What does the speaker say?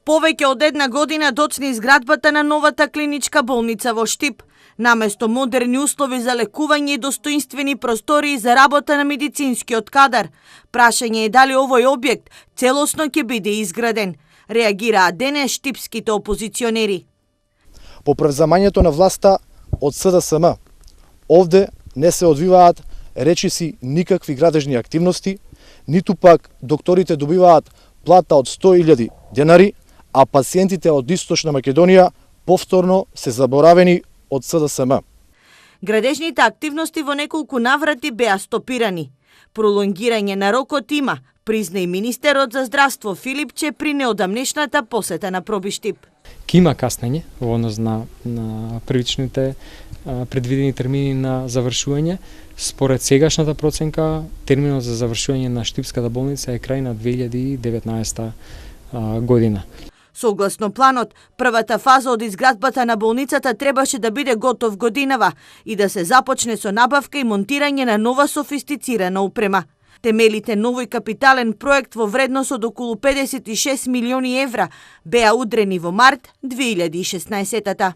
Повеќе од една година доцни изградбата на новата клиничка болница во Штип. Наместо модерни услови за лекување и достоинствени простории за работа на медицинскиот кадар. Прашање е дали овој објект целосно ќе биде изграден. Реагираа денес штипските опозиционери. По превземањето на власта од СДСМ, овде не се одвиваат речиси никакви градежни активности, ниту пак докторите добиваат плата од 100.000 денари, а пациентите од Источна Македонија повторно се заборавени од СДСМ. Градежните активности во неколку наврати беа стопирани. Пролонгирање на рокот има, призна и министерот за здравство Филипче при неодамнешната посета на Проби Штип. Ке има каснење во однос на првичните предвидени термини на завршување. Според сегашната проценка, терминот за завршување на Штипската болница е крај на 2019 година. Согласно планот, првата фаза од изградбата на болницата требаше да биде готов годинава и да се започне со набавка и монтирање на нова софистицирана опрема. Темелите новој капитален проект во вредност од околу 56 милиони евра беа удрени во март 2016-та.